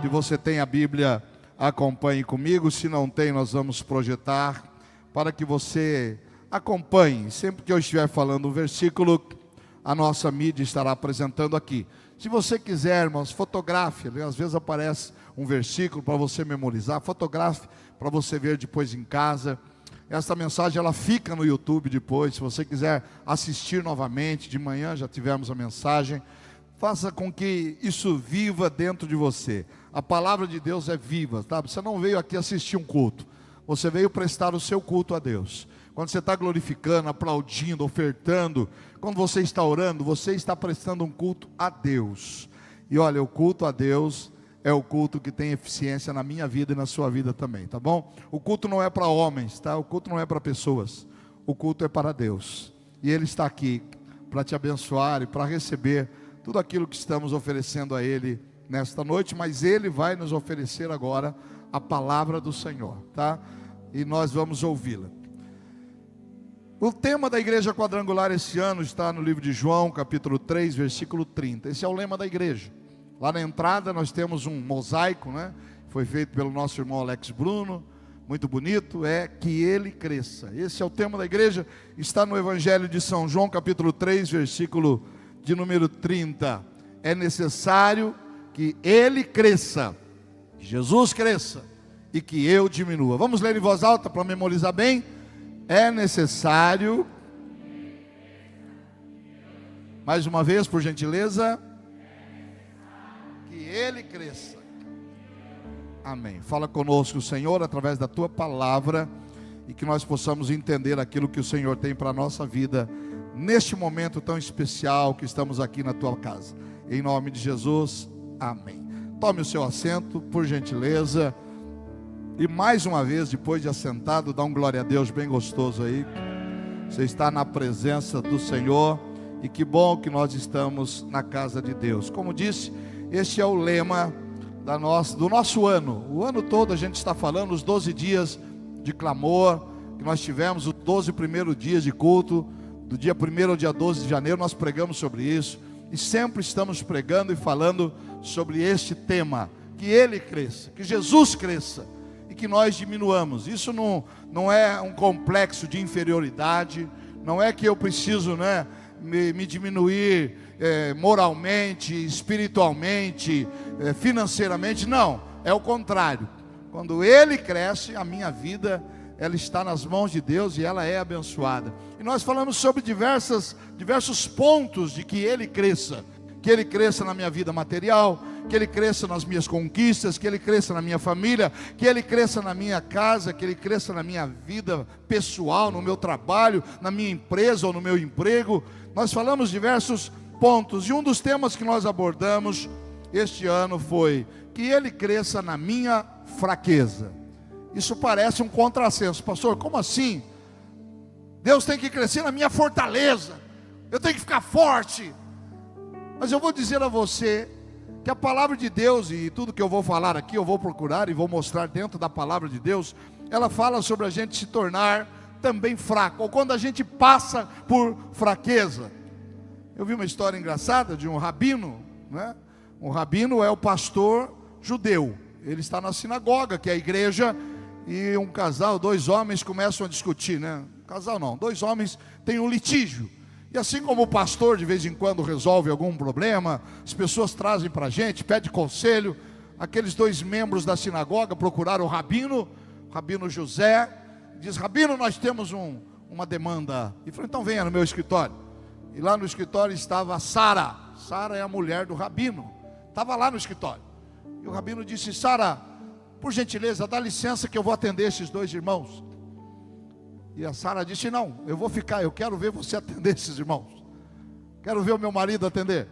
Se você tem a Bíblia, acompanhe comigo. Se não tem, nós vamos projetar para que você acompanhe. Sempre que eu estiver falando um versículo, a nossa mídia estará apresentando aqui. Se você quiser, irmãos, fotografe. Às vezes aparece um versículo para você memorizar. Fotografe para você ver depois em casa. Essa mensagem ela fica no YouTube depois. Se você quiser assistir novamente, de manhã já tivemos a mensagem. Faça com que isso viva dentro de você. A palavra de Deus é viva, tá? Você não veio aqui assistir um culto. Você veio prestar o seu culto a Deus. Quando você está glorificando, aplaudindo, ofertando, quando você está orando, você está prestando um culto a Deus. E olha, o culto a Deus é o culto que tem eficiência na minha vida e na sua vida também, tá bom? O culto não é para homens, tá? O culto não é para pessoas. O culto é para Deus. E Ele está aqui para te abençoar e para receber tudo aquilo que estamos oferecendo a Ele nesta noite, mas Ele vai nos oferecer agora a palavra do Senhor, tá? E nós vamos ouvi-la. O tema da Igreja Quadrangular esse ano está no livro de João, capítulo 3, versículo 30. Esse é o lema da igreja. Lá na entrada nós temos um mosaico, né? Foi feito pelo nosso irmão Alex Bruno, muito bonito, é que ele cresça. Esse é o tema da igreja, está no Evangelho de São João, capítulo 3, versículo de número 30. É necessário que ele cresça, que Jesus cresça e que eu diminua. Vamos ler em voz alta para memorizar bem. É necessário, mais uma vez, por gentileza, que ele cresça. Amém. Fala conosco, Senhor, através da tua palavra, e que nós possamos entender aquilo que o Senhor tem para a nossa vida, neste momento tão especial que estamos aqui na tua casa. Em nome de Jesus, amém. Tome o seu assento, por gentileza. E mais uma vez, depois de assentado, dá um glória a Deus bem gostoso aí. Você está na presença do Senhor. E que bom que nós estamos na casa de Deus. Como disse, este é o lema do nosso ano. O ano todo a gente está falando os 12 dias de clamor que nós tivemos, os 12 primeiros dias de culto. Do dia 1º ao dia 12 de janeiro nós pregamos sobre isso. E sempre estamos pregando e falando sobre este tema. Que Ele cresça, que Jesus cresça, que nós diminuamos. Isso não é um complexo de inferioridade, não é que eu preciso, né, me diminuir moralmente, espiritualmente, financeiramente. Não, é o contrário. Quando Ele cresce, a minha vida ela está nas mãos de Deus e ela é abençoada. E nós falamos sobre diversos pontos de que Ele cresça. Que Ele cresça na minha vida material, que Ele cresça nas minhas conquistas, que Ele cresça na minha família, que Ele cresça na minha casa, que Ele cresça na minha vida pessoal, no meu trabalho, na minha empresa ou no meu emprego. Nós falamos diversos pontos, e um dos temas que nós abordamos este ano foi que Ele cresça na minha fraqueza. Isso parece um contrassenso. Pastor, como assim? Deus tem que crescer na minha fortaleza, eu tenho que ficar forte. Mas eu vou dizer a você que a palavra de Deus, e tudo que eu vou falar aqui, eu vou procurar e vou mostrar dentro da palavra de Deus, ela fala sobre a gente se tornar também fraco, ou quando a gente passa por fraqueza. Eu vi uma história engraçada de um rabino, né? Um rabino é o pastor judeu, ele está na sinagoga, que é a igreja, e um casal, 2 homens começam a discutir, né? Casal não, 2 homens têm um litígio. E assim como o pastor de vez em quando resolve algum problema, as pessoas trazem para a gente, pede conselho. Aqueles 2 membros da sinagoga procuraram o rabino José. Diz: rabino, nós temos uma demanda. E falou: então venha no meu escritório. E lá no escritório estava a Sara. Sara é a mulher do rabino. Estava lá no escritório. E o rabino disse: Sara, por gentileza, dá licença que eu vou atender esses 2 irmãos. E a Sara disse: não, eu vou ficar, eu quero ver você atender esses irmãos. Quero ver o meu marido atender.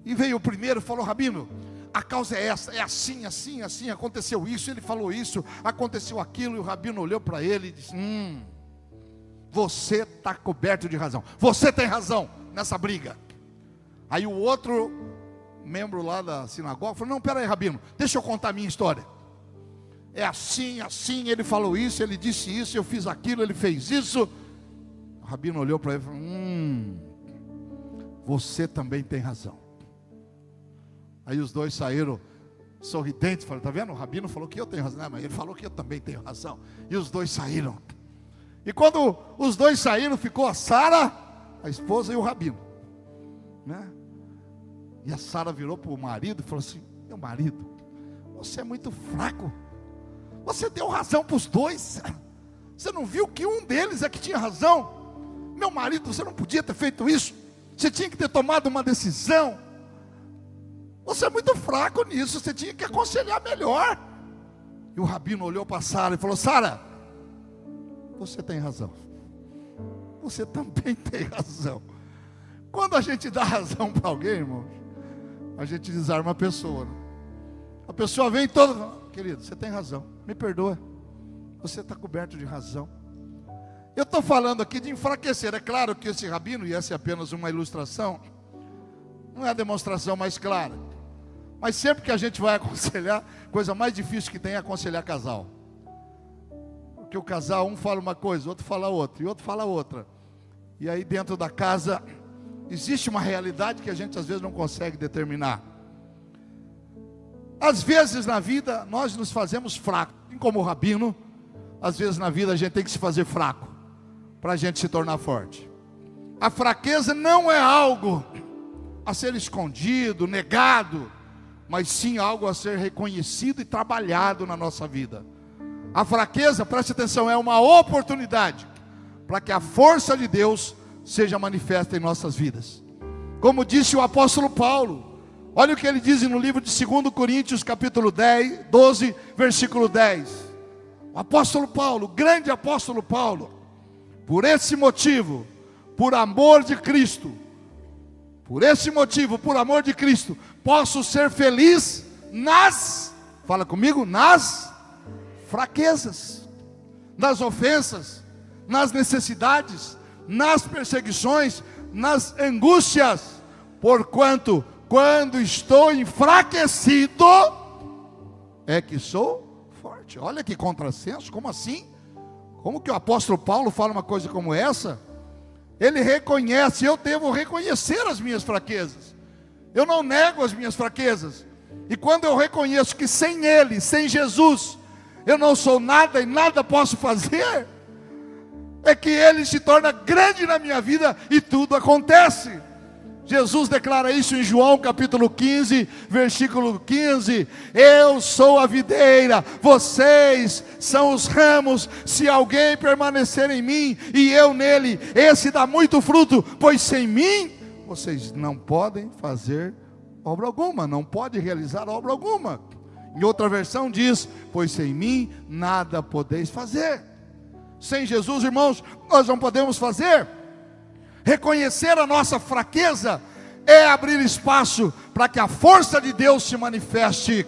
E veio o primeiro e falou: rabino, a causa é essa, é assim, assim, assim, aconteceu isso, ele falou isso, aconteceu aquilo. E o rabino olhou para ele e disse: você está coberto de razão, você tem razão nessa briga. Aí o outro membro lá da sinagoga falou: não, pera aí, rabino, deixa eu contar a minha história. É assim, assim, ele falou isso, ele disse isso, eu fiz aquilo, ele fez isso. O rabino olhou para ele e falou: você também tem razão. Aí os 2 saíram sorridente, falou: está vendo? O rabino falou que eu tenho razão. Não, mas ele falou que eu também tenho razão. E os dois saíram. E quando os dois saíram, ficou a Sara, a esposa, e o rabino, né? E a Sara virou para o marido e falou assim: meu marido, você é muito fraco. Você deu razão para os dois. Você não viu que um deles é que tinha razão? Meu marido, você não podia ter feito isso. Você tinha que ter tomado uma decisão. Você é muito fraco nisso. Você tinha que aconselhar melhor. E o rabino olhou para Sara e falou: Sara, você tem razão. Você também tem razão. Quando a gente dá razão para alguém, irmão, a gente desarma a pessoa, né? A pessoa vem toda: querido, você tem razão, me perdoa, você está coberto de razão. Eu estou falando aqui de enfraquecer. É claro que esse rabino, e essa é apenas uma ilustração, não é a demonstração mais clara. Mas sempre que a gente vai aconselhar, coisa mais difícil que tem é aconselhar casal. Porque o casal, um fala uma coisa, outro fala outra, e outro fala outra. E aí dentro da casa existe uma realidade que a gente às vezes não consegue determinar. Às vezes na vida nós nos fazemos fracos. Assim como o rabino, às vezes na vida a gente tem que se fazer fraco para a gente se tornar forte. A fraqueza não é algo a ser escondido, negado, mas sim algo a ser reconhecido e trabalhado na nossa vida. A fraqueza, preste atenção, é uma oportunidade para que a força de Deus seja manifesta em nossas vidas. Como disse o apóstolo Paulo, olha o que ele diz no livro de 2 Coríntios, capítulo 12, versículo 10. O apóstolo Paulo, o grande apóstolo Paulo: por esse motivo, por amor de Cristo, por esse motivo, por amor de Cristo, posso ser feliz fala comigo, nas fraquezas, nas ofensas, nas necessidades, nas perseguições, nas angústias, porquanto, quando estou enfraquecido, é que sou forte. Olha que contrassenso, como assim? Como que o apóstolo Paulo fala uma coisa como essa? Ele reconhece, eu devo reconhecer as minhas fraquezas. Eu não nego as minhas fraquezas. E quando eu reconheço que sem Ele, sem Jesus, eu não sou nada e nada posso fazer, é que Ele se torna grande na minha vida e tudo acontece. Jesus declara isso em João capítulo 15, versículo 15: eu sou a videira, vocês são os ramos. Se alguém permanecer em mim e eu nele, esse dá muito fruto, pois sem mim vocês não podem fazer obra alguma, não podem realizar obra alguma. Em outra versão diz: pois sem mim nada podeis fazer. Sem Jesus, irmãos, nós não podemos fazer. Reconhecer a nossa fraqueza é abrir espaço para que a força de Deus se manifeste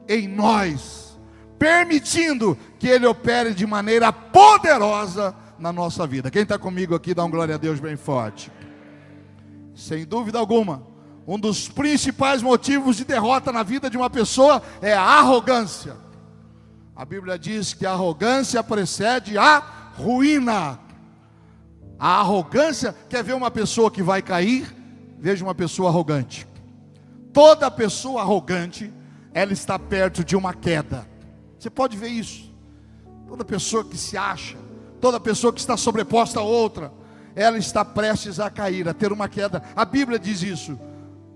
em nós, permitindo que Ele opere de maneira poderosa na nossa vida. Quem está comigo aqui, dá um glória a Deus bem forte. Sem dúvida alguma, um dos principais motivos de derrota na vida de uma pessoa é a arrogância. A Bíblia diz que a arrogância precede a ruína. A arrogância, quer ver uma pessoa que vai cair? Veja uma pessoa arrogante. Toda pessoa arrogante, ela está perto de uma queda. Você pode ver isso. Toda pessoa que se acha, toda pessoa que está sobreposta a outra, ela está prestes a cair, a ter uma queda. A Bíblia diz isso.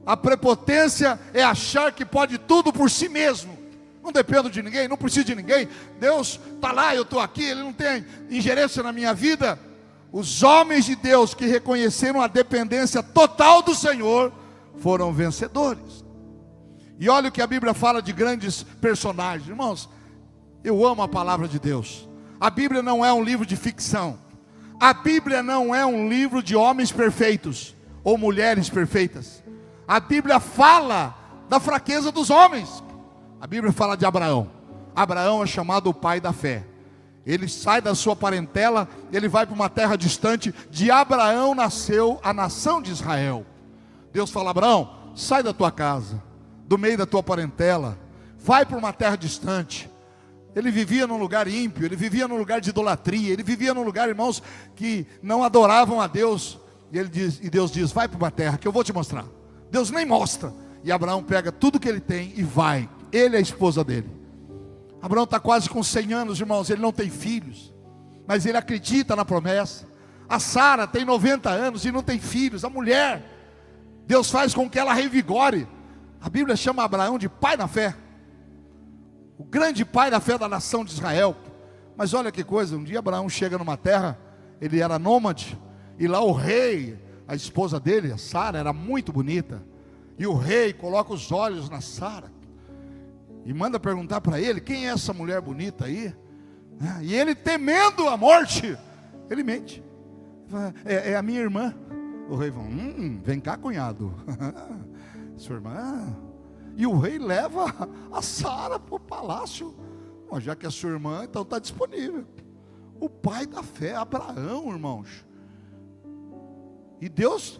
A prepotência é achar que pode tudo por si mesmo. Não dependo de ninguém, não preciso de ninguém. Deus está lá, eu estou aqui, Ele não tem ingerência na minha vida. Os homens de Deus que reconheceram a dependência total do Senhor foram vencedores. E olha o que a Bíblia fala de grandes personagens. Irmãos, eu amo a palavra de Deus. A Bíblia não é um livro de ficção. A Bíblia não é um livro de homens perfeitos ou mulheres perfeitas. A Bíblia fala da fraqueza dos homens. A Bíblia fala de Abraão. Abraão é chamado o pai da fé. Ele sai da sua parentela, ele vai para uma terra distante. De Abraão nasceu a nação de Israel. Deus fala: Abraão, sai da tua casa, do meio da tua parentela, vai para uma terra distante. Ele vivia num lugar ímpio, ele vivia num lugar de idolatria, ele vivia num lugar, irmãos, que não adoravam a Deus. E Deus diz: vai para uma terra que eu vou te mostrar. Deus nem mostra. E Abraão pega tudo que ele tem e vai. ele e a esposa dele. Abraão está quase com 100 anos, irmãos, ele não tem filhos, mas ele acredita na promessa. A Sara tem 90 anos e não tem filhos. A mulher, Deus faz com que ela revigore. A Bíblia chama Abraão de pai na fé, o grande pai da fé da nação de Israel. Mas olha que coisa, um dia Abraão chega numa terra, ele era nômade, e lá o rei, a esposa dele, a Sara, era muito bonita, e o rei coloca os olhos na Sara, e manda perguntar para ele, quem é essa mulher bonita aí? E ele, temendo a morte, ele mente, é a minha irmã. O rei fala, vem cá, cunhado, sua irmã. E o rei leva a Sara para o palácio. Já que é sua irmã, então está disponível. O pai da fé, Abraão, irmãos. E Deus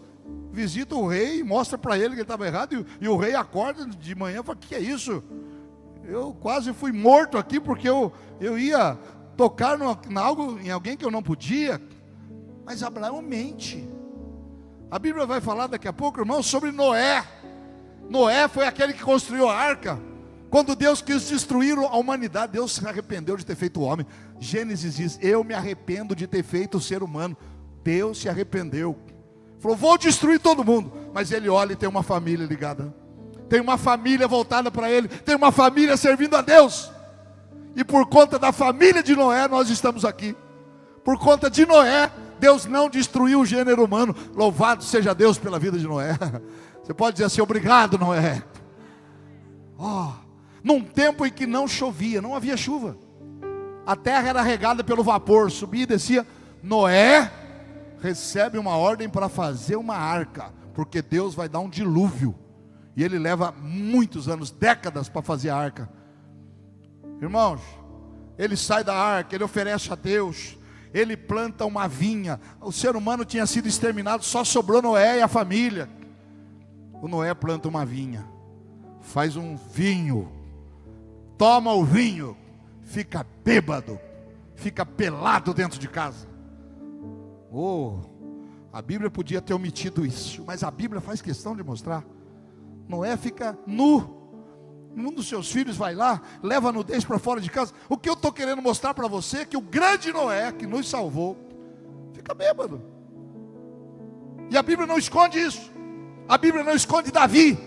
visita o rei e mostra para ele que ele estava errado. E o rei acorda de manhã e fala, que é isso? Eu quase fui morto aqui porque eu ia tocar em alguém que eu não podia. Mas Abraão mente. A Bíblia vai falar daqui a pouco, irmão, sobre Noé. Noé foi aquele que construiu a arca. Quando Deus quis destruir a humanidade, Deus se arrependeu de ter feito o homem. Gênesis diz, eu me arrependo de ter feito o ser humano. Deus se arrependeu. Falou, vou destruir todo mundo. Mas ele olha e tem uma família ligada. Tem uma família voltada para ele. Tem uma família servindo a Deus. E por conta da família de Noé, nós estamos aqui. Por conta de Noé, Deus não destruiu o gênero humano. Louvado seja Deus pela vida de Noé. Você pode dizer assim, obrigado, Noé. Num tempo em que não chovia, não havia chuva, a terra era regada pelo vapor, subia e descia. Noé recebe uma ordem para fazer uma arca, porque Deus vai dar um dilúvio, e ele leva muitos anos, décadas para fazer a arca. Irmãos, ele sai da arca, ele oferece a Deus, ele planta uma vinha. O ser humano tinha sido exterminado, só sobrou Noé e a família. O Noé planta uma vinha, faz um vinho, toma o vinho, fica bêbado, fica pelado dentro de casa. A Bíblia podia ter omitido isso, mas a Bíblia faz questão de mostrar. Noé fica nu. Um dos seus filhos vai lá, leva a nudez para fora de casa. O que eu estou querendo mostrar para você é que o grande Noé, que nos salvou, fica bêbado. E a Bíblia não esconde isso. A Bíblia não esconde Davi.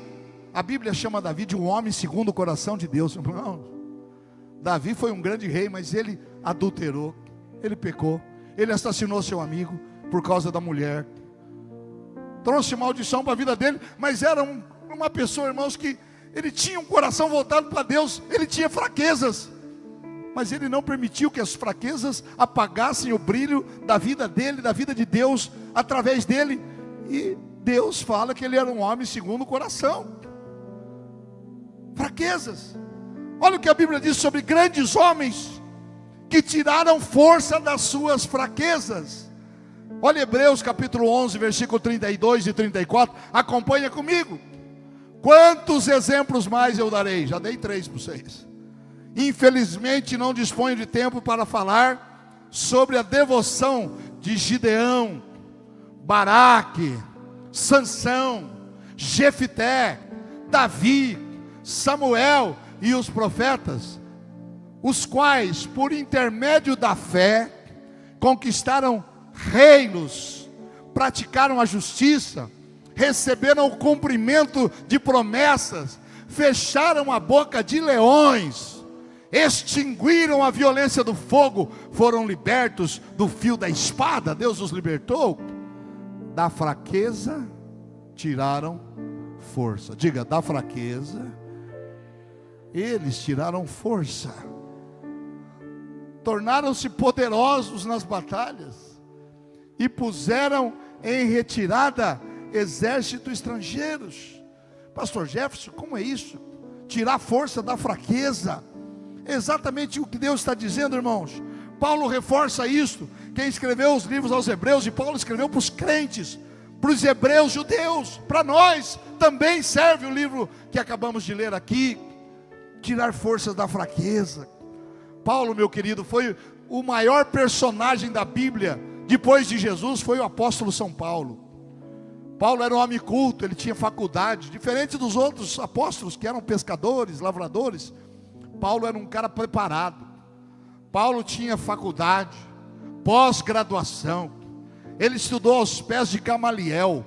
A Bíblia chama Davi de um homem segundo o coração de Deus. Não, Davi foi um grande rei, mas ele adulterou, ele pecou, ele assassinou seu amigo por causa da mulher, trouxe maldição para a vida dele. Mas era uma pessoa, irmãos, que ele tinha um coração voltado para Deus. Ele tinha fraquezas, mas ele não permitiu que as fraquezas apagassem o brilho da vida dele, da vida de Deus através dele. E Deus fala que ele era um homem segundo o coração. Fraquezas. Olha o que a Bíblia diz sobre grandes homens que tiraram força das suas fraquezas. Olha Hebreus capítulo 11, versículo 32 e 34. Acompanha comigo. Quantos exemplos mais eu darei? Já dei 3 para vocês. Infelizmente não disponho de tempo para falar sobre a devoção de Gideão, Baraque, Sansão, Jefité, Davi, Samuel e os profetas, os quais por intermédio da fé conquistaram reinos, praticaram a justiça, receberam o cumprimento de promessas, fecharam a boca de leões, extinguiram a violência do fogo, foram libertos do fio da espada. Deus os libertou. Da fraqueza tiraram força. Diga, da fraqueza eles tiraram força. Tornaram-se poderosos nas batalhas e puseram em retirada exércitos estrangeiros. Pastor Jefferson, como é isso? Tirar força da fraqueza. É exatamente o que Deus está dizendo, irmãos. Paulo reforça isso. Quem escreveu os livros aos Hebreus, e Paulo escreveu para os crentes, para os hebreus judeus, para nós também serve o livro que acabamos de ler aqui. Tirar forças da fraqueza. Paulo, meu querido, foi o maior personagem da Bíblia. Depois de Jesus foi o apóstolo São Paulo. Paulo era um homem culto, ele tinha faculdade, diferente dos outros apóstolos que eram pescadores, lavradores. Paulo era um cara preparado. Paulo tinha faculdade, pós-graduação. Ele estudou aos pés de Gamaliel,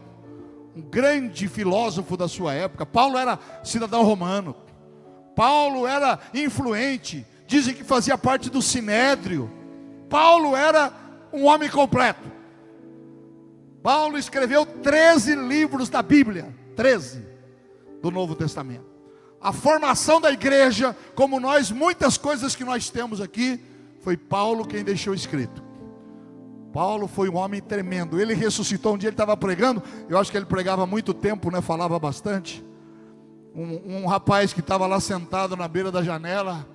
um grande filósofo da sua época. Paulo era cidadão romano. Paulo era influente, dizem que fazia parte do Sinédrio. Paulo era um homem completo. Paulo escreveu 13 livros da Bíblia, 13 do Novo Testamento. A formação da igreja, como nós, muitas coisas que nós temos aqui, foi Paulo quem deixou escrito. Paulo foi um homem tremendo. Ele ressuscitou, um dia ele estava pregando, eu acho que ele pregava há muito tempo, né? Falava bastante. Um rapaz que estava lá sentado na beira da janela,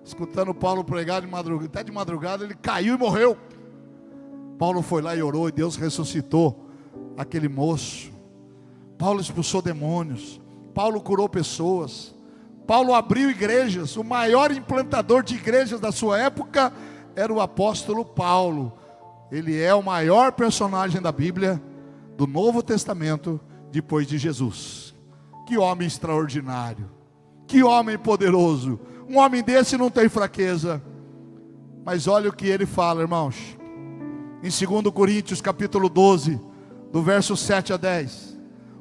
escutando Paulo pregar de madrugada, até de madrugada, ele caiu e morreu. Paulo foi lá e orou, e Deus ressuscitou aquele moço. Paulo expulsou demônios. Paulo curou pessoas. Paulo abriu igrejas. O maior implantador de igrejas da sua época era o apóstolo Paulo. Ele é o maior personagem da Bíblia, do Novo Testamento, depois de Jesus. Que homem extraordinário, que homem poderoso. Um homem desse não tem fraqueza. Mas olha o que ele fala, irmãos. Em 2 Coríntios capítulo 12, do verso 7 a 10.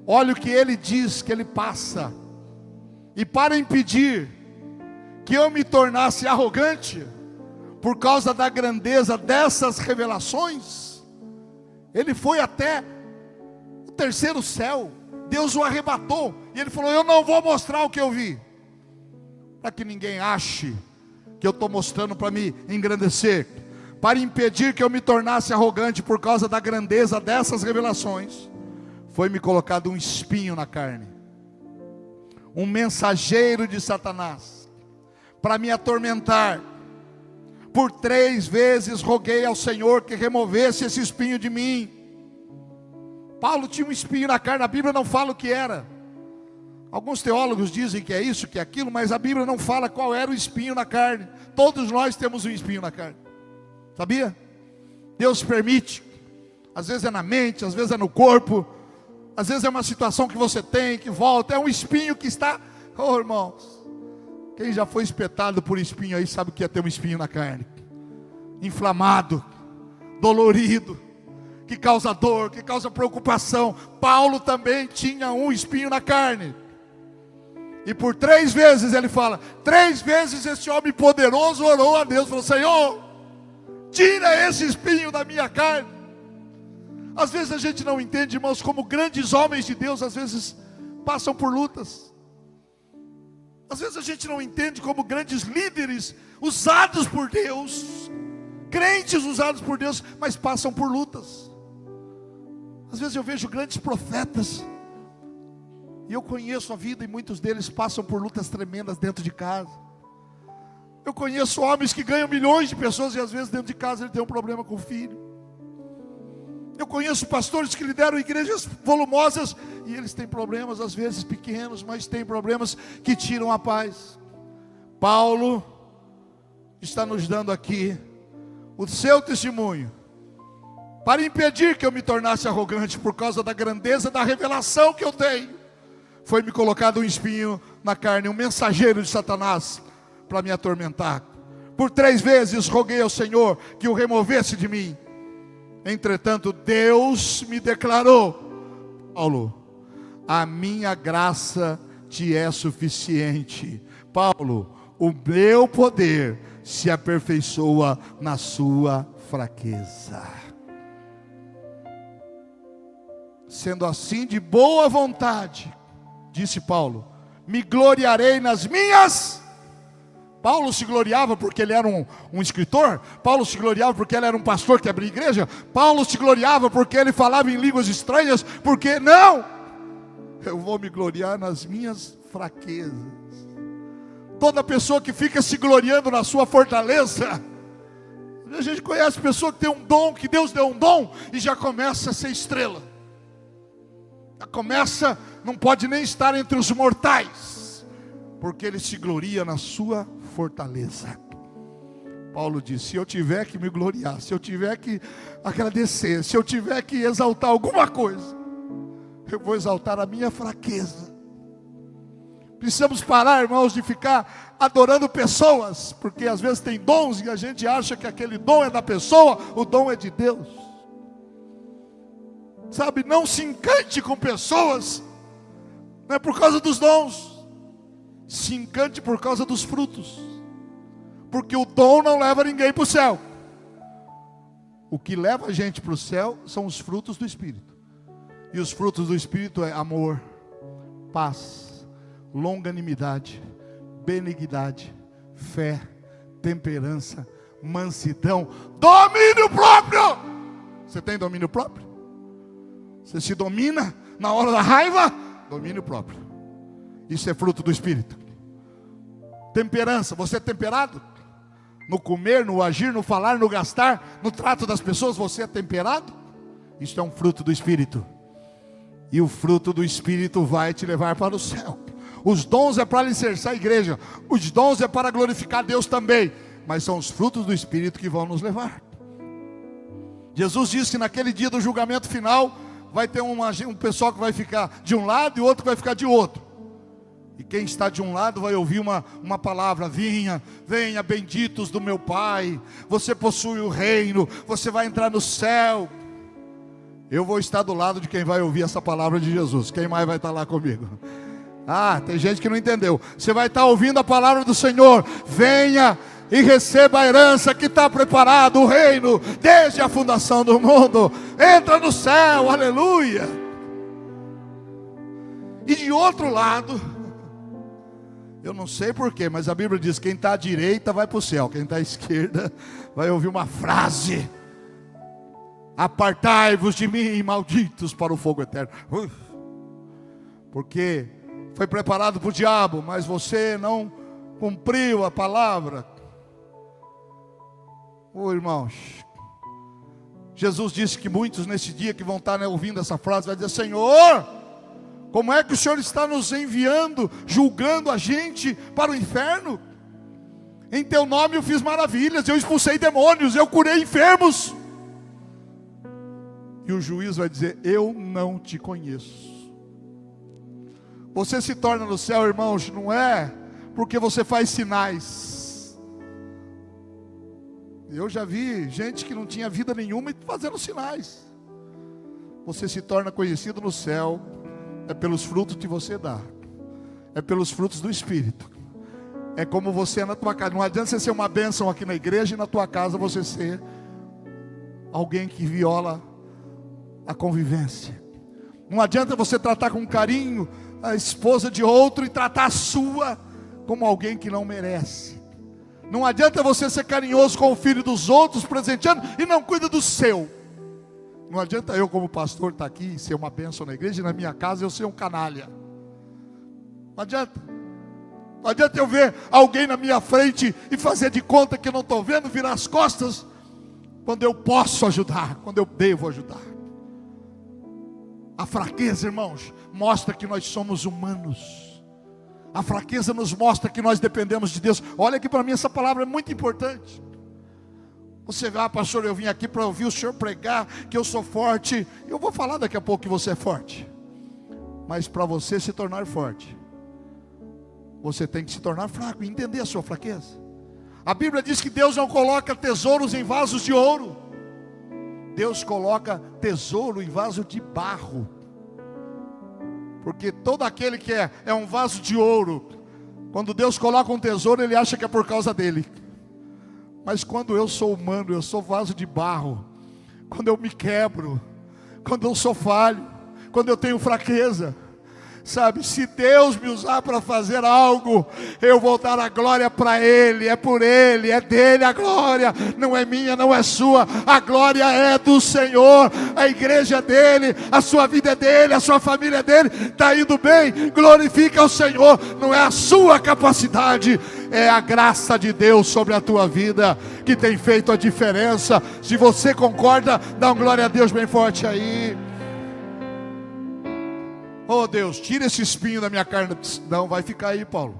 Olha o que ele diz, que ele passa. E para impedir que eu me tornasse arrogante, por causa da grandeza dessas revelações, ele foi até o terceiro céu. Deus o arrebatou, e ele falou: eu não vou mostrar o que eu vi, para que ninguém ache que eu estou mostrando para me engrandecer. Para impedir que eu me tornasse arrogante por causa da grandeza dessas revelações, foi-me colocado um espinho na carne, um mensageiro de Satanás, para me atormentar. Por 3 vezes roguei ao Senhor que removesse esse espinho de mim. Paulo tinha um espinho na carne, a Bíblia não fala o que era. Alguns teólogos dizem que é isso, que é aquilo, mas a Bíblia não fala qual era o espinho na carne. Todos nós temos um espinho na carne. Sabia? Deus permite. Às vezes é na mente, às vezes é no corpo, às vezes é uma situação que você tem, que volta. É um espinho que está... Oh, irmãos, quem já foi espetado por espinho aí sabe que ia ter um espinho na carne. Inflamado, dolorido, que causa dor, que causa preocupação. Paulo também tinha um espinho na carne. E por 3 vezes ele fala, 3 vezes esse homem poderoso orou a Deus, falou: Senhor, tira esse espinho da minha carne. Às vezes a gente não entende, irmãos, como grandes homens de Deus às vezes passam por lutas. Às vezes a gente não entende como grandes líderes usados por Deus, crentes usados por Deus, mas passam por lutas. Às vezes eu vejo grandes profetas, e eu conheço a vida, e muitos deles passam por lutas tremendas dentro de casa. Eu conheço homens que ganham milhões de pessoas, e às vezes dentro de casa ele tem um problema com o filho. Eu conheço pastores que lideram igrejas volumosas, e eles têm problemas, às vezes pequenos, mas têm problemas que tiram a paz. Paulo está nos dando aqui o seu testemunho, para impedir que eu me tornasse arrogante por causa da grandeza da revelação que eu tenho. Foi-me colocado um espinho na carne, um mensageiro de Satanás, para me atormentar. Por 3 vezes roguei ao Senhor que o removesse de mim. Entretanto, Deus me declarou: Paulo, a minha graça te é suficiente. Paulo, o meu poder se aperfeiçoa na sua fraqueza. Sendo assim, de boa vontade, disse Paulo, me gloriarei nas minhas... Paulo se gloriava porque ele era um escritor. Paulo se gloriava porque ele era um pastor que abria igreja. Paulo se gloriava porque ele falava em línguas estranhas. Porque não, eu vou me gloriar nas minhas fraquezas. Toda pessoa que fica se gloriando na sua fortaleza, a gente conhece pessoa que tem um dom, que Deus deu um dom, e já começa a ser estrela. Já começa, não pode nem estar entre os mortais, porque ele se gloria na sua fortaleza. Paulo disse: se eu tiver que me gloriar, se eu tiver que agradecer, se eu tiver que exaltar alguma coisa, eu vou exaltar a minha fraqueza. Precisamos parar, irmãos, de ficar adorando pessoas, porque às vezes tem dons e a gente acha que aquele dom é da pessoa, o dom é de Deus. Sabe, não se encante com pessoas, não é por causa dos dons, se encante por causa dos frutos, porque o dom não leva ninguém para o céu. O que leva a gente para o céu são os frutos do Espírito, e os frutos do Espírito é amor, paz, longanimidade, benignidade, fé, temperança, mansidão, domínio próprio. Você tem domínio próprio? Você se domina na hora da raiva? Domínio próprio. Isso é fruto do Espírito. Temperança, você é temperado? No comer, no agir, no falar, no gastar, no trato das pessoas, você é temperado? Isso é um fruto do Espírito. E o fruto do Espírito vai te levar para o céu. Os dons é para alicerçar a igreja, os dons é para glorificar Deus também, mas são os frutos do Espírito que vão nos levar. Jesus disse que naquele dia do julgamento final, vai ter um pessoal que vai ficar de um lado e outro que vai ficar de outro. E quem está de um lado vai ouvir uma palavra: venha, venha benditos do meu Pai, você possui o reino, você vai entrar no céu. Eu vou estar do lado de quem vai ouvir essa palavra de Jesus. Quem mais vai estar lá comigo? Ah, tem gente que não entendeu. Você vai estar ouvindo a palavra do Senhor: venha e receba a herança que está preparado, o reino, desde a fundação do mundo. Entra no céu, aleluia. E de outro lado, eu não sei porquê, mas a Bíblia diz: quem está à direita vai para o céu, quem está à esquerda vai ouvir uma frase: apartai-vos de mim, malditos, para o fogo eterno. Porque foi preparado para o diabo, mas você não cumpriu a palavra. Irmãos, Jesus disse que muitos nesse dia que vão estar ouvindo essa frase vai dizer: Senhor, como é que o Senhor está nos enviando, julgando a gente para o inferno? Em teu nome eu fiz maravilhas, eu expulsei demônios, eu curei enfermos. E o juiz vai dizer: eu não te conheço. Você se torna no céu, irmãos, não é porque você faz sinais. Eu já vi gente que não tinha vida nenhuma e fazendo sinais. Você se torna conhecido no céu é pelos frutos que você dá, é pelos frutos do Espírito. É como você é na tua casa. Não adianta você ser uma bênção aqui na igreja e na tua casa você ser alguém que viola a convivência. Não adianta você tratar com carinho a esposa de outro e tratar a sua como alguém que não merece. Não adianta você ser carinhoso com o filho dos outros, presenteando, e não cuida do seu. Não adianta eu como pastor estar aqui e ser uma bênção na igreja, e na minha casa eu ser um canalha. Não adianta. Não adianta eu ver alguém na minha frente e fazer de conta que eu não estou vendo, virar as costas, quando eu posso ajudar, quando eu devo ajudar. A fraqueza, irmãos, mostra que nós somos humanos. A fraqueza nos mostra que nós dependemos de Deus. Olha aqui para mim, essa palavra é muito importante. Você vai: pastor, eu vim aqui para ouvir o senhor pregar que eu sou forte. Eu vou falar daqui a pouco que você é forte. Mas para você se tornar forte, você tem que se tornar fraco e entender a sua fraqueza. A Bíblia diz que Deus não coloca tesouros em vasos de ouro. Deus coloca tesouro em vaso de barro. Porque todo aquele que é um vaso de ouro, quando Deus coloca um tesouro, ele acha que é por causa dele. Mas quando eu sou humano, eu sou vaso de barro. Quando eu me quebro, quando eu sou falho, quando eu tenho fraqueza, sabe, se Deus me usar para fazer algo, eu vou dar a glória para Ele. É por Ele, é dele a glória. Não é minha, não é sua. A glória é do Senhor. A igreja é dele, a sua vida é dele, a sua família é dele. Está indo bem? Glorifica o Senhor. Não é a sua capacidade, é a graça de Deus sobre a tua vida que tem feito a diferença. Se você concorda, dá um glória a Deus bem forte aí. Oh Deus, tira esse espinho da minha carne. Não, vai ficar aí, Paulo.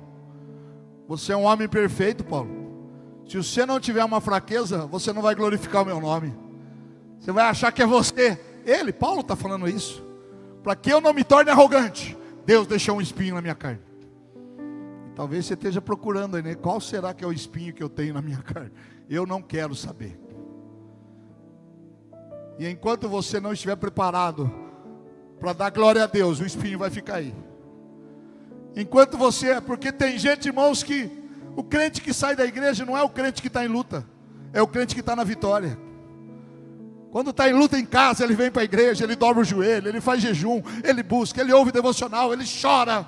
Você é um homem perfeito, Paulo. Se você não tiver uma fraqueza, você não vai glorificar o meu nome. Você vai achar que é você. Paulo está falando isso. para que eu não me torne arrogante, Deus deixou um espinho na minha carne. Talvez você esteja procurando aí, né? Qual será que é o espinho que eu tenho na minha carne? Eu não quero saber. E enquanto você não estiver preparado para dar glória a Deus, o espinho vai ficar aí. Enquanto você, porque tem gente, irmãos, que o crente que sai da igreja não é o crente que está em luta, é o crente que está na vitória. Quando está em luta em casa, ele vem para a igreja, ele dobra o joelho, ele faz jejum, ele busca, ele ouve devocional, ele chora.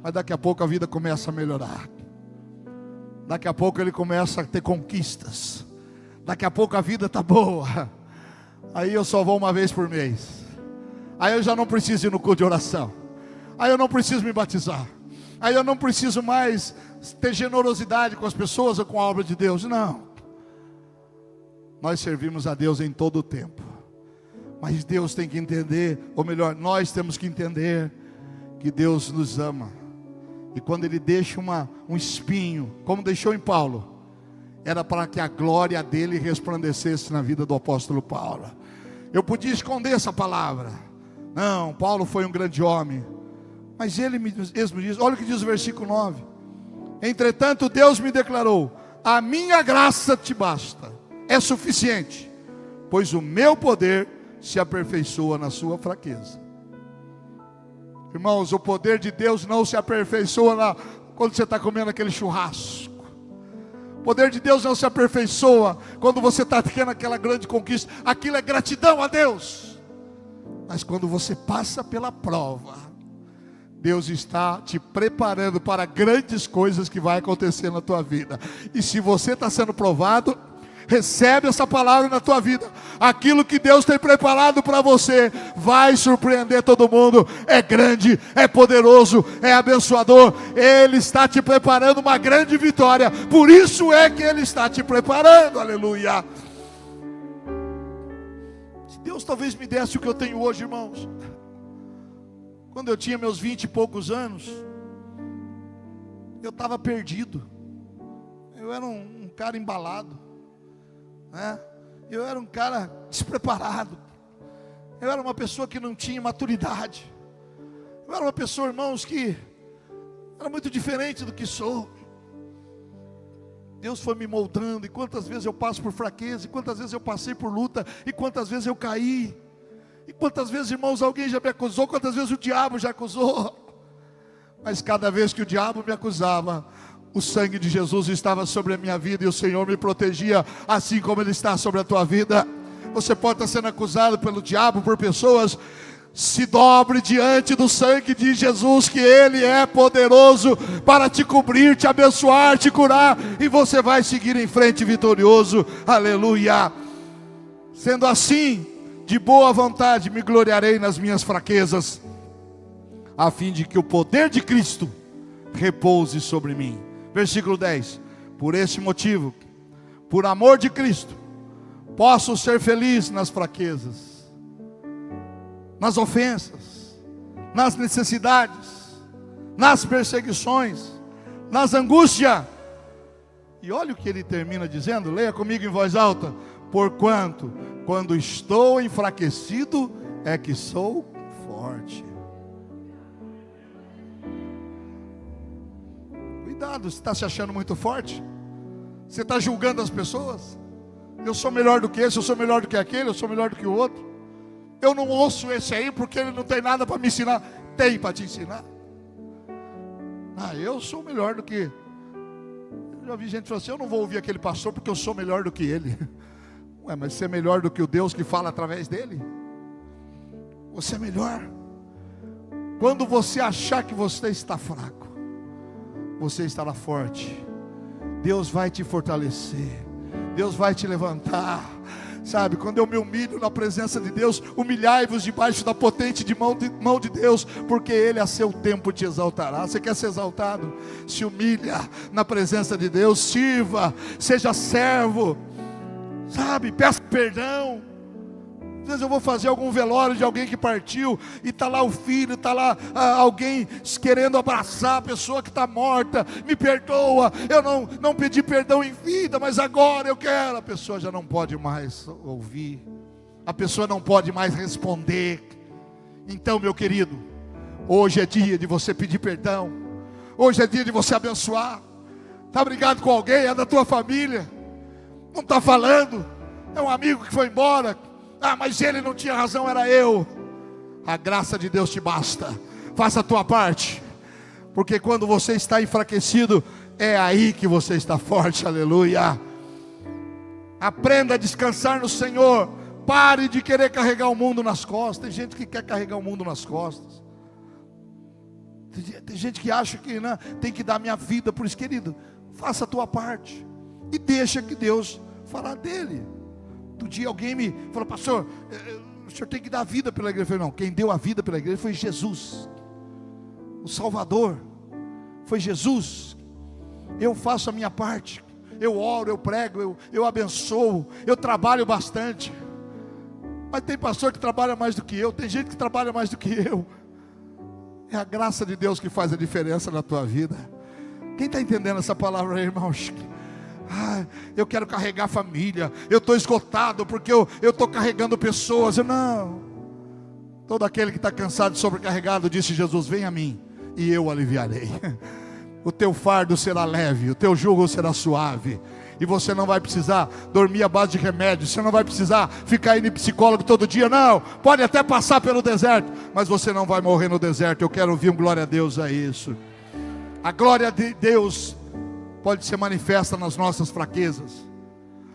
Mas daqui a pouco a vida começa a melhorar. Daqui a pouco ele começa a ter conquistas. Daqui a pouco a vida está boa. Aí eu só vou uma vez por mês. Aí eu já não preciso ir no culto de oração. Aí eu não preciso me batizar. Aí eu não preciso mais ter generosidade com as pessoas ou com a obra de Deus. Não. Nós servimos a Deus em todo o tempo. Mas Deus tem que entender, ou melhor, nós temos que entender que Deus nos ama. E quando Ele deixa um espinho, como deixou em Paulo, era para que a glória dele resplandecesse na vida do apóstolo Paulo. Eu podia esconder essa palavra. Não, Paulo foi um grande homem. Mas ele mesmo diz, olha o que diz o versículo 9. Entretanto Deus me declarou: a minha graça te basta, é suficiente, pois o meu poder se aperfeiçoa na sua fraqueza. Irmãos, o poder de Deus não se aperfeiçoa quando você está comendo aquele churrasco. O poder de Deus não se aperfeiçoa quando você está tendo aquela grande conquista. Aquilo é gratidão a Deus. Mas quando você passa pela prova, Deus está te preparando para grandes coisas que vai acontecer na tua vida. E se você está sendo provado, recebe essa palavra na tua vida. Aquilo que Deus tem preparado para você vai surpreender todo mundo. É grande, é poderoso, é abençoador. Ele está te preparando uma grande vitória. Por isso é que Ele está te preparando. Aleluia. Se Deus talvez me desse o que eu tenho hoje, irmãos. Quando eu tinha meus 20 e poucos anos, eu estava perdido. Eu era um cara embalado, né? Eu era um cara despreparado. Eu era uma pessoa que não tinha maturidade. Eu era uma pessoa, irmãos, que era muito diferente do que sou. Deus foi me moldando. E quantas vezes eu passo por fraqueza, e quantas vezes eu passei por luta, e quantas vezes eu caí. E quantas vezes, irmãos, alguém já me acusou, quantas vezes o diabo já acusou. Mas cada vez que o diabo me acusava, o sangue de Jesus estava sobre a minha vida e o Senhor me protegia, assim como Ele está sobre a tua vida. Você pode estar sendo acusado pelo diabo, por pessoas. Se dobre diante do sangue de Jesus, que Ele é poderoso para te cobrir, te abençoar, te curar, e você vai seguir em frente vitorioso. Aleluia. Sendo assim, de boa vontade me gloriarei nas minhas fraquezas, a fim de que o poder de Cristo repouse sobre mim. Versículo 10. Por esse motivo, por amor de Cristo, posso ser feliz nas fraquezas, nas ofensas, nas necessidades, nas perseguições, nas angústias. E olha o que ele termina dizendo, leia comigo em voz alta. Porquanto, quando estou enfraquecido, é que sou forte. Cuidado, você está se achando muito forte? Você está julgando as pessoas? Eu sou melhor do que esse, eu sou melhor do que aquele, eu sou melhor do que o outro. Eu não ouço esse aí porque ele não tem nada para me ensinar. Tem para te ensinar. Eu sou melhor do que... Eu já vi gente falando assim, eu não vou ouvir aquele pastor porque eu sou melhor do que ele. Ué, mas você é melhor do que o Deus que fala através dele? Você é melhor. Quando você achar que você está fraco, você estará forte. Deus vai te fortalecer. Deus vai te levantar. Sabe, quando eu me humilho na presença de Deus, humilhai-vos debaixo da potente mão de Deus, porque Ele a seu tempo te exaltará. Você quer ser exaltado? Se humilha na presença de Deus, sirva, seja servo, sabe, peça perdão. Às vezes eu vou fazer algum velório de alguém que partiu, e está lá o filho, está lá alguém querendo abraçar a pessoa que está morta. Me perdoa, eu não pedi perdão em vida, mas agora eu quero. A pessoa já não pode mais ouvir, a pessoa não pode mais responder. Então, meu querido, hoje é dia de você pedir perdão. Hoje é dia de você abençoar. Está brigado com alguém, é da tua família, não está falando, é um amigo que foi embora. Ah, mas ele não tinha razão, era eu. A graça de Deus te basta. Faça a tua parte, porque quando você está enfraquecido, é aí que você está forte. Aleluia. Aprenda a descansar no Senhor. Pare de querer carregar o mundo nas costas. Tem gente que quer carregar o mundo nas costas. Tem gente que acha que tem que dar minha vida por isso. Querido, faça a tua parte e deixa que Deus falar dele. Do dia alguém me falou: pastor, o senhor tem que dar a vida pela igreja. Eu falei: não, quem deu a vida pela igreja foi Jesus, o Salvador, foi Jesus. Eu faço a minha parte, eu oro, eu prego, eu abençoo, eu trabalho bastante. Mas tem pastor que trabalha mais do que eu, tem gente que trabalha mais do que eu. É a graça de Deus que faz a diferença na tua vida. Quem está entendendo essa palavra aí, irmãos? Eu quero carregar a família, eu estou esgotado porque eu estou carregando pessoas. Não, todo aquele que está cansado e sobrecarregado, disse Jesus, vem a mim e eu aliviarei. O teu fardo será leve, o teu jugo será suave, e você não vai precisar dormir à base de remédios, você não vai precisar ficar indo em psicólogo todo dia. Não, pode até passar pelo deserto, mas você não vai morrer no deserto. Eu quero ouvir um glória a Deus a isso. A glória de Deus pode ser manifesta nas nossas fraquezas.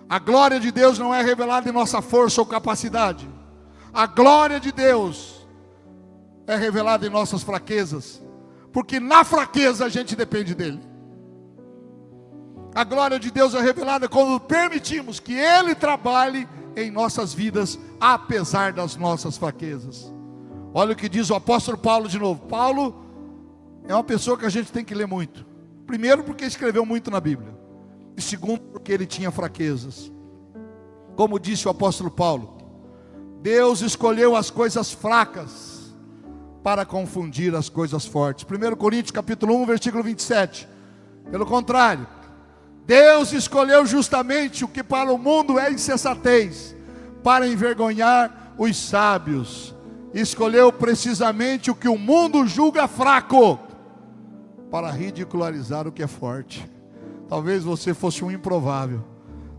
A glória de Deus não é revelada em nossa força ou capacidade. A glória de Deus é revelada em nossas fraquezas, porque na fraqueza a gente depende dele. A glória de Deus é revelada quando permitimos que ele trabalhe em nossas vidas, apesar das nossas fraquezas. Olha o que diz o apóstolo Paulo de novo. Paulo é uma pessoa que a gente tem que ler muito. Primeiro, porque escreveu muito na Bíblia. E segundo, porque ele tinha fraquezas. Como disse o apóstolo Paulo, Deus escolheu as coisas fracas para confundir as coisas fortes. 1 Coríntios capítulo 1, versículo 27. Pelo contrário, Deus escolheu justamente o que para o mundo é insensatez, para envergonhar os sábios. Escolheu precisamente o que o mundo julga fraco, para ridicularizar o que é forte. Talvez você fosse um improvável.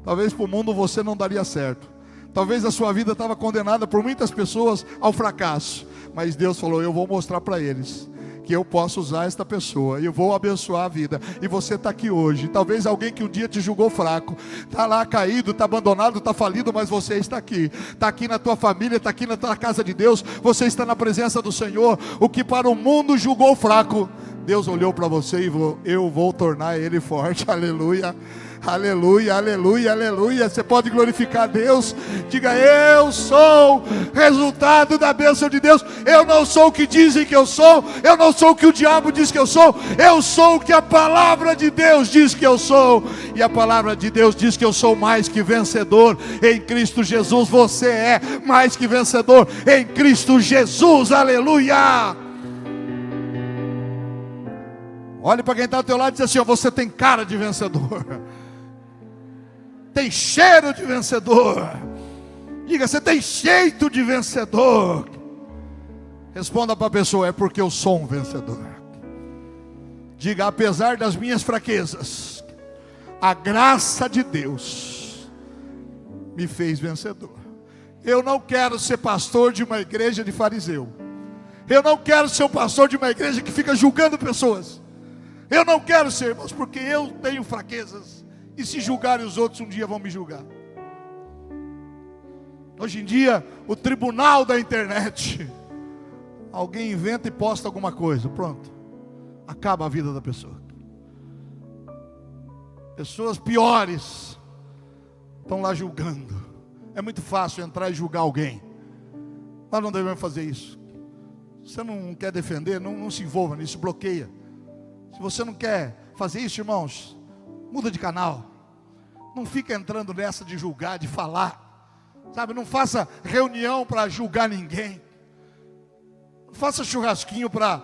Talvez para o mundo você não daria certo. Talvez a sua vida estava condenada por muitas pessoas ao fracasso. Mas Deus falou, eu vou mostrar para eles que eu posso usar esta pessoa, e eu vou abençoar a vida. E você está aqui hoje. Talvez alguém que um dia te julgou fraco, está lá caído, está abandonado, está falido, mas você está aqui na tua família, está aqui na tua casa de Deus, você está na presença do Senhor. O que para o mundo julgou fraco, Deus olhou para você e eu vou tornar ele forte. Aleluia, aleluia, aleluia, aleluia. Você pode glorificar a Deus. Diga, eu sou resultado da bênção de Deus. Eu não sou o que dizem que eu sou, eu não sou o que o diabo diz que eu sou o que a palavra de Deus diz que eu sou. E a palavra de Deus diz que eu sou mais que vencedor em Cristo Jesus. Você é mais que vencedor em Cristo Jesus. Aleluia. Olhe para quem está ao teu lado e diz assim, você tem cara de vencedor, tem cheiro de vencedor. Diga, você tem jeito de vencedor. Responda para a pessoa, é porque eu sou um vencedor. Diga, apesar das minhas fraquezas, a graça de Deus me fez vencedor. Eu não quero ser pastor de uma igreja de fariseu. Eu não quero ser o pastor de uma igreja que fica julgando pessoas. Eu não quero ser, irmãos, porque eu tenho fraquezas. E se julgarem os outros, um dia vão me julgar. Hoje em dia, o tribunal da internet. Alguém inventa e posta alguma coisa, pronto. Acaba a vida da pessoa. Pessoas piores estão lá julgando. É muito fácil entrar e julgar alguém. Nós não devemos fazer isso. Se você não quer defender, não se envolva nisso, bloqueia. Se você não quer fazer isso, irmãos, muda de canal. Não fica entrando nessa de julgar, de falar. Sabe, não faça reunião para julgar ninguém. Não faça churrasquinho para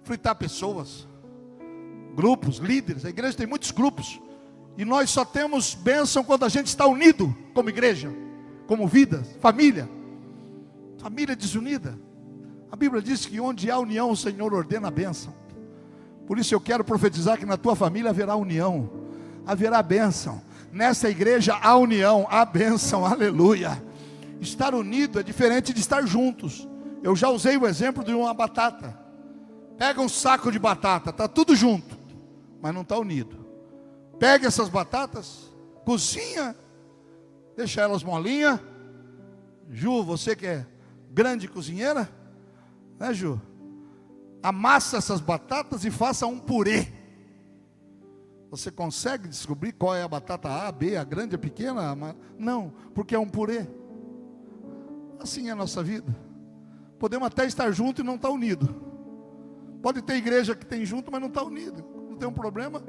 fritar pessoas. Grupos, líderes. A igreja tem muitos grupos. E nós só temos bênção quando a gente está unido como igreja, como vida, família. Família desunida. A Bíblia diz que onde há união, o Senhor ordena a bênção. Por isso eu quero profetizar que na tua família haverá união, haverá bênção. Nessa igreja há união, há bênção, aleluia. Estar unido é diferente de estar juntos. Eu já usei o exemplo de uma batata. Pega um saco de batata, está tudo junto, mas não está unido. Pega essas batatas, cozinha, deixa elas molinhas. Ju, você que é grande cozinheira, né, Ju? Amassa essas batatas e faça um purê. Você consegue descobrir qual é a batata A, B, a grande, a pequena? Não, porque é um purê. Assim é a nossa vida. Podemos até estar junto e não estar unido. Pode ter igreja que tem junto, mas não está unido. Não tem um problema,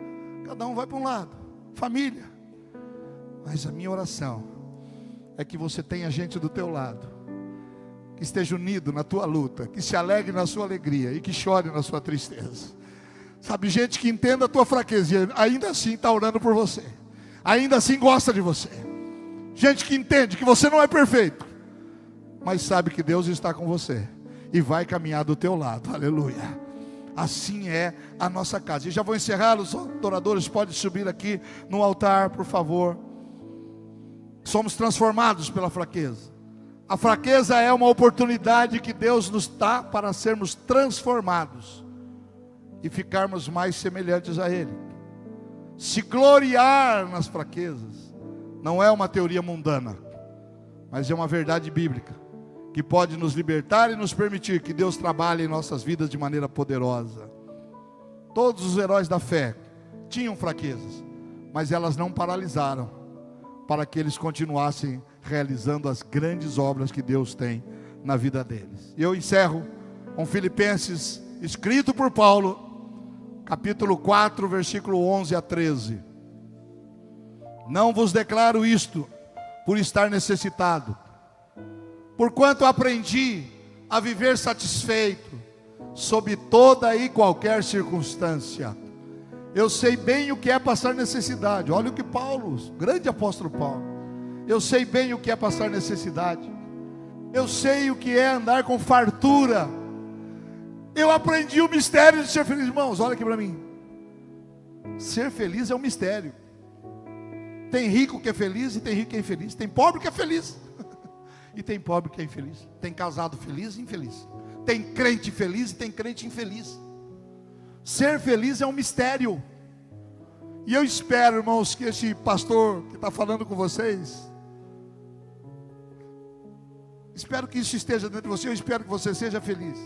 cada um vai para um lado. Família. Mas a minha oração é que você tenha gente do teu lado, que esteja unido na tua luta, que se alegre na sua alegria e que chore na sua tristeza. Sabe, gente que entenda a tua fraqueza e ainda assim está orando por você, ainda assim gosta de você. Gente que entende que você não é perfeito, mas sabe que Deus está com você e vai caminhar do teu lado, aleluia. Assim é a nossa casa. E já vou encerrar, os adoradores podem subir aqui no altar, por favor. Somos transformados pela fraqueza. A fraqueza é uma oportunidade que Deus nos dá para sermos transformados e ficarmos mais semelhantes a Ele. Se gloriar nas fraquezas não é uma teoria mundana, mas é uma verdade bíblica que pode nos libertar e nos permitir que Deus trabalhe em nossas vidas de maneira poderosa. Todos os heróis da fé tinham fraquezas, mas elas não paralisaram para que eles continuassem realizando as grandes obras que Deus tem na vida deles. E eu encerro com Filipenses, escrito por Paulo, capítulo 4, versículo 11 a 13. Não vos declaro isto por estar necessitado, porquanto aprendi a viver satisfeito sob toda e qualquer circunstância. Eu sei bem o que é passar necessidade. Olha o que Paulo, grande apóstolo Paulo, eu sei bem o que é passar necessidade. Eu sei o que é andar com fartura. Eu aprendi o mistério de ser feliz. Irmãos, olha aqui para mim. Ser feliz é um mistério. Tem rico que é feliz e tem rico que é infeliz. Tem pobre que é feliz e tem pobre que é infeliz. Tem casado feliz e infeliz. Tem crente feliz e tem crente infeliz. Ser feliz é um mistério. E eu espero, irmãos, que esse pastor que está falando com vocês, espero que isso esteja dentro de você. Eu espero que você seja feliz.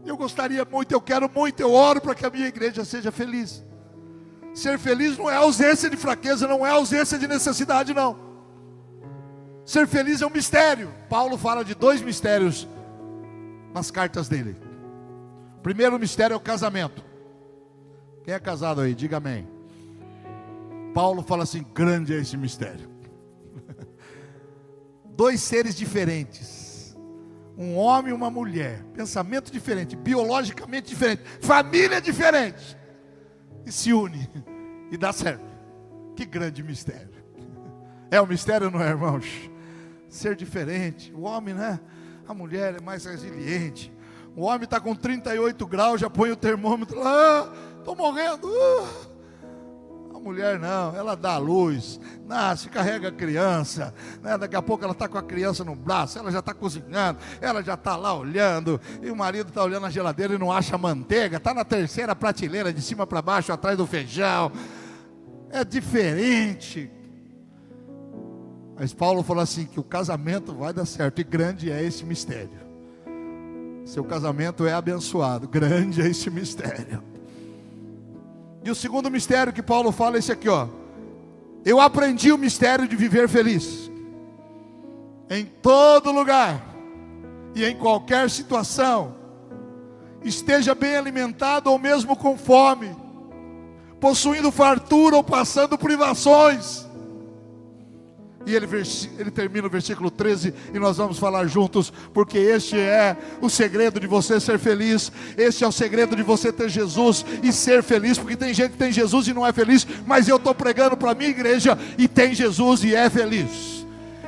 Eu gostaria muito, eu quero muito, eu oro para que a minha igreja seja feliz. Ser feliz não é ausência de fraqueza, não é ausência de necessidade, não. Ser feliz é um mistério. Paulo fala de 2 mistérios nas cartas dele. O primeiro mistério é o casamento. Quem é casado aí, diga amém. Paulo fala assim: grande é esse mistério. 2 seres diferentes, um homem e uma mulher, pensamento diferente, biologicamente diferente, família diferente, e se une e dá certo. Que grande mistério. É um mistério, não é, irmãos? Ser diferente. O homem, né? A mulher é mais resiliente. O homem está com 38 graus, já põe o termômetro lá, estou morrendo. A mulher não, ela dá a luz, nasce, carrega a criança, né? Daqui a pouco ela está com a criança no braço, ela já está cozinhando, ela já está lá olhando, e o marido está olhando na geladeira e não acha manteiga, está na 3ª prateleira, de cima para baixo, atrás do feijão. É diferente. Mas Paulo falou assim, que o casamento vai dar certo, e grande é esse mistério. Seu casamento é abençoado, grande é esse mistério. E o segundo mistério que Paulo fala é esse aqui, ó. Eu aprendi o mistério de viver feliz em todo lugar e em qualquer situação, esteja bem alimentado ou mesmo com fome, possuindo fartura ou passando privações. E ele termina o versículo 13, e nós vamos falar juntos, porque este é o segredo de você ser feliz. Este é o segredo de você ter Jesus e ser feliz, porque tem gente que tem Jesus e não é feliz, mas eu estou pregando para a minha igreja e tem Jesus e é feliz.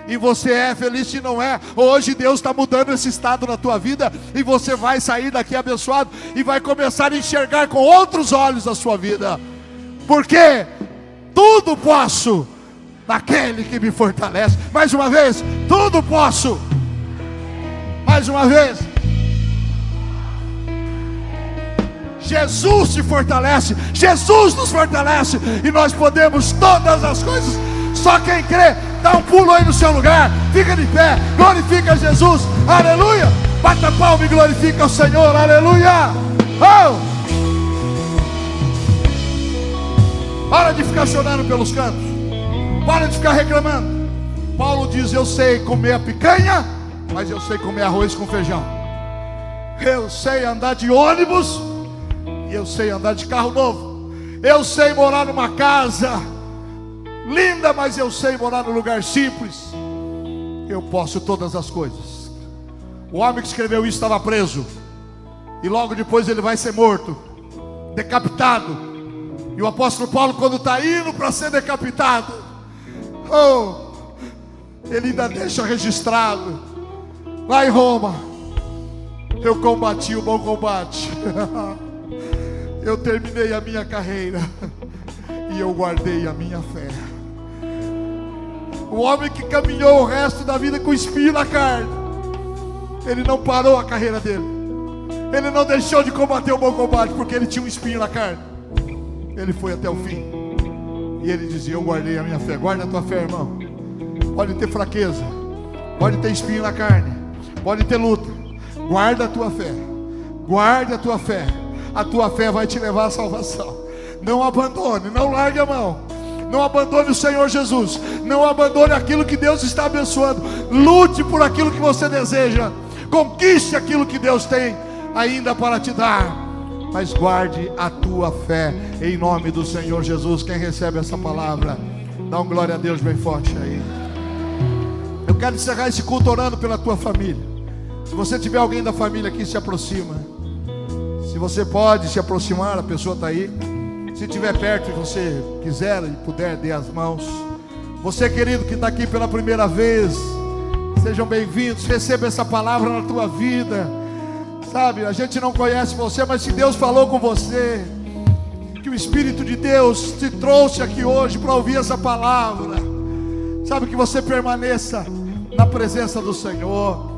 E você é feliz se não é. Hoje Deus está mudando esse estado na tua vida, e você vai sair daqui abençoado, e vai começar a enxergar com outros olhos a sua vida. Porque tudo posso naquele que me fortalece. Mais uma vez, tudo posso. Mais uma vez, Jesus te fortalece, Jesus nos fortalece, e nós podemos todas as coisas. Só quem crê, dá um pulo aí no seu lugar, fica de pé, glorifica Jesus, aleluia. Bata a palma e glorifica o Senhor, aleluia. Oh! Para de ficar chorando pelos cantos, para de ficar reclamando. Paulo diz: eu sei comer a picanha, mas eu sei comer arroz com feijão. Eu sei andar de ônibus, e eu sei andar de carro novo. Eu sei morar numa casa linda, mas eu sei morar num lugar simples. Eu posso todas as coisas. O homem que escreveu isso estava preso, e logo depois ele vai ser morto, decapitado. E o apóstolo Paulo, quando está indo para ser decapitado, ele ainda deixa registrado lá em Roma: eu combati o bom combate, eu terminei a minha carreira, e eu guardei a minha fé. O homem que caminhou o resto da vida com espinho na carne, ele não parou a carreira dele, ele não deixou de combater o bom combate, porque ele tinha um espinho na carne. Ele foi até o fim, e ele dizia: eu guardei a minha fé. Guarda a tua fé, irmão. Pode ter fraqueza, pode ter espinho na carne, pode ter luta. Guarda a tua fé, guarda a tua fé. A tua fé vai te levar à salvação. Não abandone, não largue a mão. Não abandone o Senhor Jesus. Não abandone aquilo que Deus está abençoando. Lute por aquilo que você deseja. Conquiste aquilo que Deus tem ainda para te dar. Mas guarde a tua fé, em nome do Senhor Jesus. Quem recebe essa palavra, dá um glória a Deus bem forte aí. Eu quero encerrar esse culto orando pela tua família. Se você tiver alguém da família aqui, se aproxima. Se você pode se aproximar, a pessoa está aí. Se estiver perto e você quiser e puder, dê as mãos. Você, querido, que está aqui pela primeira vez, sejam bem-vindos. Receba essa palavra na tua vida. Sabe, a gente não conhece você, mas se Deus falou com você, que o Espírito de Deus te trouxe aqui hoje para ouvir essa palavra, sabe, que você permaneça na presença do Senhor.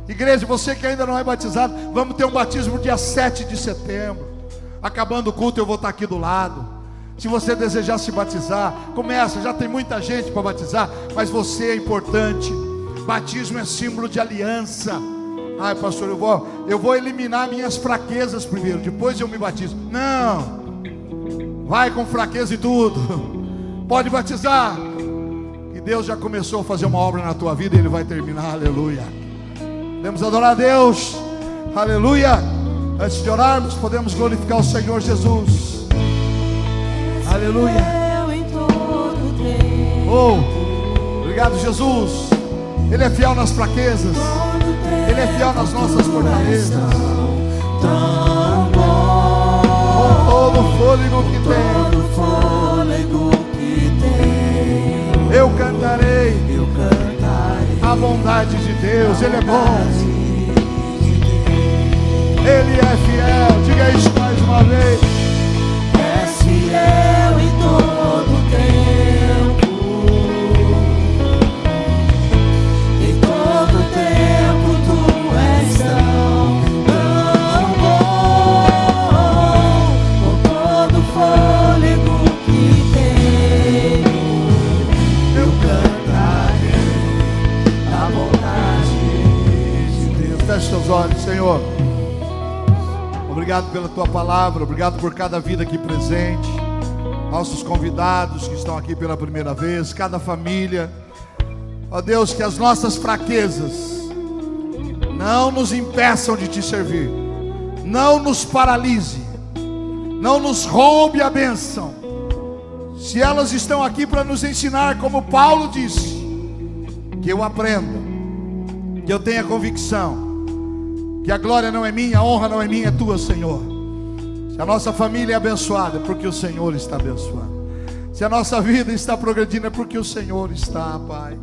Igreja, você que ainda não é batizado, vamos ter um batismo dia 7 de setembro. Acabando o culto, eu vou estar aqui do lado. Se você desejar se batizar, começa, já tem muita gente para batizar, mas você é importante. Batismo é símbolo de aliança. Ai, pastor, eu vou eliminar minhas fraquezas primeiro, depois eu me batizo. Não, vai com fraqueza e tudo. Pode batizar, que Deus já começou a fazer uma obra na tua vida, e Ele vai terminar, aleluia. Podemos adorar a Deus, aleluia. Antes de orarmos, podemos glorificar o Senhor Jesus, aleluia. Oh, obrigado, Jesus. Ele é fiel nas fraquezas, Ele é fiel nas nossas fortalezas. Com todo o fôlego que tem, eu cantarei a bondade de Deus. Ele é bom, Ele é fiel. Diga isso mais uma vez. É fiel em todo tempo. Em todo tempo tu és tão bom. Com todo fôlego que tenho, eu cantarei a bondade de Deus. Feche seus olhos, Senhor. Obrigado pela tua palavra, obrigado por cada vida aqui presente, nossos convidados que estão aqui pela primeira vez, cada família. Ó Deus, que as nossas fraquezas não nos impeçam de te servir, não nos paralise, não nos roube a bênção. Se elas estão aqui para nos ensinar, como Paulo disse, que eu aprenda, que eu tenha convicção, que a glória não é minha, a honra não é minha, é tua, Senhor. Se a nossa família é abençoada, é porque o Senhor está abençoando. Se a nossa vida está progredindo, é porque o Senhor está, Pai.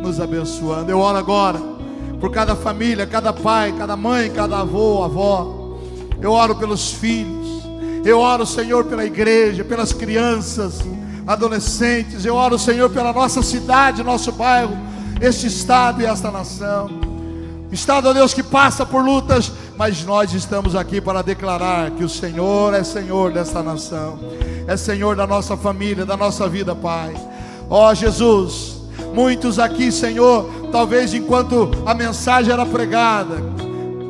nos abençoando. Eu oro agora por cada família, cada pai, cada mãe, cada avô, avó. Eu oro pelos filhos. Eu oro, Senhor, pela igreja, pelas crianças, adolescentes. Eu oro, Senhor, pela nossa cidade, nosso bairro, este estado e esta nação. Estado, ó Deus, que passa por lutas, mas nós estamos aqui para declarar que o Senhor é Senhor desta nação, é Senhor da nossa família, da nossa vida, Pai. Ó Jesus, muitos aqui, Senhor, talvez enquanto a mensagem era pregada,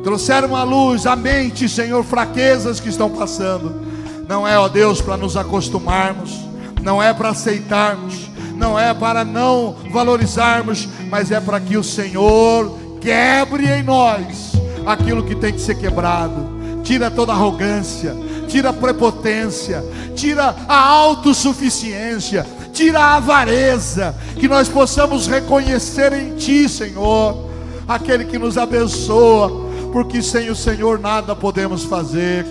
trouxeram à luz, à mente, Senhor, fraquezas que estão passando. Não é, ó Deus, para nos acostumarmos, não é para aceitarmos, não é para não valorizarmos, mas é para que o Senhor quebre em nós aquilo que tem que ser quebrado. Tira toda arrogância, tira a prepotência, tira a autossuficiência, tira a avareza, que nós possamos reconhecer em Ti, Senhor, aquele que nos abençoa, porque sem o Senhor nada podemos fazer.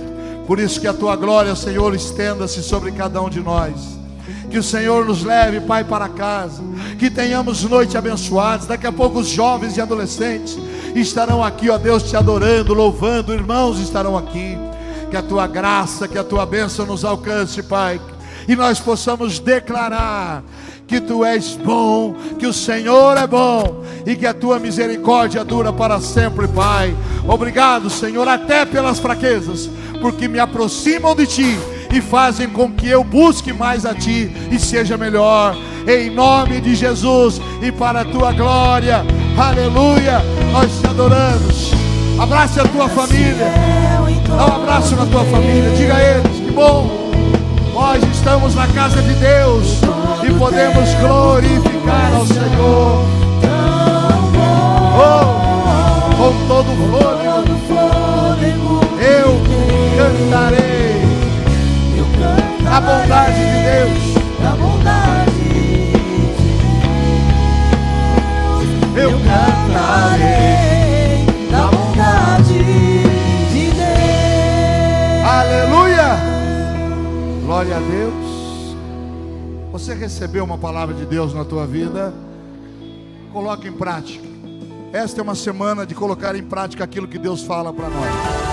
Por isso que a Tua glória, Senhor, estenda-se sobre cada um de nós. Que o Senhor nos leve, Pai, para casa, que tenhamos noite abençoadas. Daqui a pouco os jovens e adolescentes estarão aqui, ó Deus, Te adorando, louvando. Irmãos estarão aqui. Que a Tua graça, que a Tua bênção nos alcance, Pai, e nós possamos declarar que Tu és bom, que o Senhor é bom, e que a Tua misericórdia dura para sempre, Pai. Obrigado, Senhor, até pelas fraquezas, porque me aproximam de Ti e fazem com que eu busque mais a Ti e seja melhor, em nome de Jesus e para a Tua glória. Aleluia, nós Te adoramos. Abrace a tua família, dá um abraço na tua família, diga a eles: que bom, nós estamos na casa de Deus e podemos glorificar ao Senhor. Oh, com todo fôlego eu cantarei a bondade de Deus. Eu cantarei da bondade de Deus. Aleluia, glória a Deus. Você recebeu uma palavra de Deus na tua vida? Coloque em prática. Esta é uma semana de colocar em prática aquilo que Deus fala para nós.